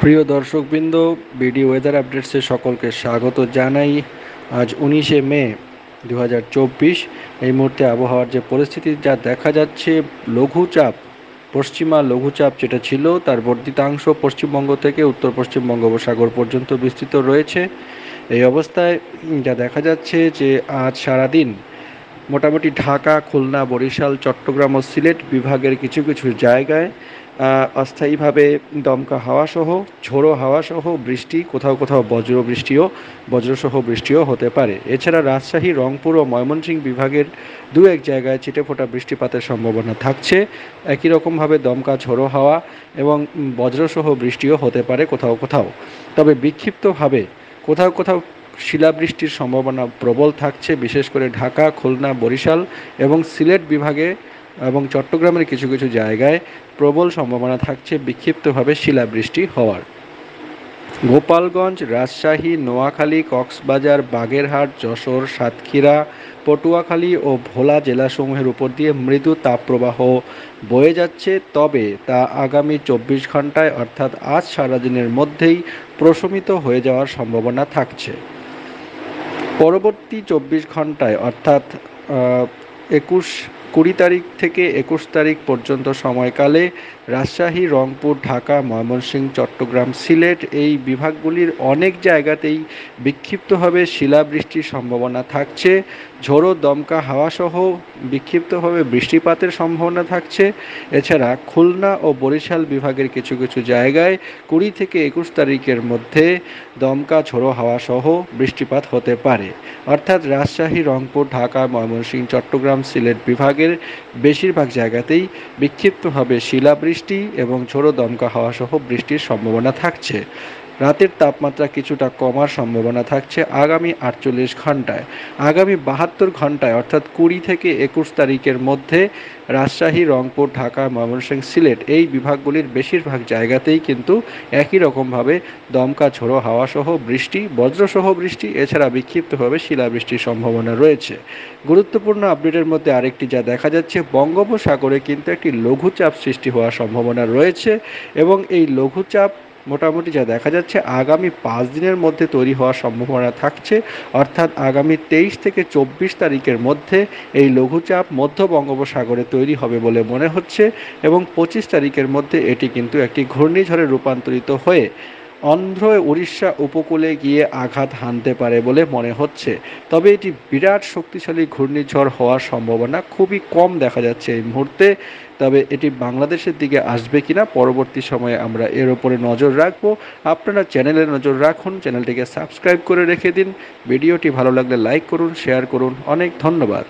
প্রিয় দর্শকবৃন্দ, BD weather আপডেটসে সকলকে স্বাগত জানাই। আজ 19শে মে 2024। এই মুহূর্তে আবহাওয়ার যে পরিস্থিতি যা দেখা যাচ্ছে, লঘুচাপ, পশ্চিমা লঘুচাপ যেটা ছিল তার বর্ধিতাংশ পশ্চিমবঙ্গ থেকে উত্তর পশ্চিম বঙ্গোপসাগর পর্যন্ত বিস্তৃত রয়েছে। এই অবস্থায় যা দেখা যাচ্ছে যে আজ সারাদিন মোটামুটি ঢাকা, খুলনা, বরিশাল, চট্টগ্রাম ও সিলেট বিভাগের কিছু কিছু জায়গায় অস্থায়ীভাবে দমকা হাওয়াসহ, ঝোড়ো হাওয়াসহ বৃষ্টি, কোথাও কোথাও বজ্রসহ বৃষ্টিও হতে পারে। এছাড়া রাজশাহী, রংপুর ও ময়মনসিংহ বিভাগের দু এক জায়গায় ছিটেফোঁটা বৃষ্টিপাতের সম্ভাবনা থাকছে। একই রকমভাবে দমকা, ঝোড়ো হাওয়া এবং বজ্রসহ বৃষ্টিও হতে পারে কোথাও কোথাও। তবে বিক্ষিপ্তভাবে কোথাও কোথাও শিলাবৃষ্টির সম্ভাবনা প্রবল থাকছে, বিশেষ করে ঢাকা, খুলনা, বরিশাল এবং সিলেট বিভাগে এবং চট্টগ্রামের কিছু কিছু জায়গায় প্রবল সম্ভাবনা থাকছে বিক্ষিপ্তভাবে শিলাবৃষ্টি হওয়ার। গোপালগঞ্জ, রাজশাহী, নোয়াখালী, কক্সবাজার, বাগেরহাট, যশোর, সাতক্ষীরা, পটুয়াখালী ও ভোলা জেলাসমূহের উপর দিয়ে মৃদু তাপপ্রবাহ বয়ে যাচ্ছে। তবে তা আগামী 24 ঘন্টায় অর্থাৎ আজ সারাদিনের মধ্যেই প্রশমিত হয়ে যাওয়ার সম্ভাবনা থাকছে। পরবর্তী 24 ঘন্টায় অর্থাৎ 20 তারিখ থেকে 21 তারিখ পর্যন্ত সময়কালে রাজশাহী, রংপুর, ঢাকা, ময়মনসিংহ, চট্টগ্রাম, সিলেট এই বিভাগগুলির অনেক জায়গাতেই বিক্ষিপ্তভাবে শিলাবৃষ্টির সম্ভাবনা থাকছে। ঝোড়ো দমকা হাওয়াসহ বিক্ষিপ্তভাবে বৃষ্টিপাতের সম্ভাবনা থাকছে। এছাড়া খুলনা ও বরিশাল বিভাগের কিছু কিছু জায়গায় 20 থেকে 21 তারিখের মধ্যে দমকা, ঝোড়ো হাওয়াসহ বৃষ্টিপাত হতে পারে। অর্থাৎ রাজশাহী, রংপুর, ঢাকা, ময়মনসিংহ, চট্টগ্রাম, সিলেট বিভাগের বেশিরভাগ জায়গাতেই বিক্ষিপ্তভাবে শিলাবৃষ্টি এবং ঝোড়ো দমকা হাওয়াসহ বৃষ্টির সম্ভাবনা থাকছে। রাতের তাপমাত্রা কিছুটা কমার সম্ভাবনা থাকছে আগামী 48 ঘন্টায়। আগামী 72 ঘন্টায় অর্থাৎ 20 থেকে 21 তারিখের মধ্যে রাজশাহী, রংপুর, ঢাকা, ময়মনসিংহ, সিলেট এই বিভাগগুলির বেশিরভাগ জায়গাতেই কিন্তু একই রকমভাবে দমকা, ঝোড়ো হাওয়াসহ বৃষ্টি, বজ্রসহ বৃষ্টি, এছাড়া বিক্ষিপ্তভাবে শিলাবৃষ্টির সম্ভাবনা রয়েছে। গুরুত্বপূর্ণ আপডেটের মধ্যে আরেকটি যা দেখা যাচ্ছে, বঙ্গোপসাগরে কিন্তু একটি লঘুচাপ সৃষ্টি হওয়ার সম্ভাবনা রয়েছে এবং এই লঘুচাপ মোটামুটি যা দেখা যাচ্ছে আগামী 5 দিনের মধ্যে তৈরি হওয়ার সম্ভাবনা থাকছে। অর্থাৎ আগামী 23 থেকে 24 তারিখের মধ্যে এই লঘুচাপ মধ্য বঙ্গোপসাগরে তৈরি হবে বলে মনে হচ্ছে এবং 25 তারিখের মধ্যে এটি কিন্তু একটি ঘূর্ণিঝড়ে রূপান্তরিত হয়ে অন্ধ্র উড়িষ্যা উপকূলে গিয়ে আঘাত হানতে পারে বলে মনে হচ্ছে। তবে এটি বিরাট শক্তিশালী ঘূর্ণিঝড় হওয়ার সম্ভাবনা খুবই কম দেখা যাচ্ছে এই মুহূর্তে। তবে এটি বাংলাদেশের দিকে আসবে কিনা পরবর্তী সময়ে আমরা এর উপরে নজর রাখব। আপনারা চ্যানেলে নজর রাখুন, চ্যানেলটিকে সাবস্ক্রাইব করে রেখে দিন। ভিডিওটি ভালো লাগলে লাইক করুন, শেয়ার করুন। অনেক ধন্যবাদ।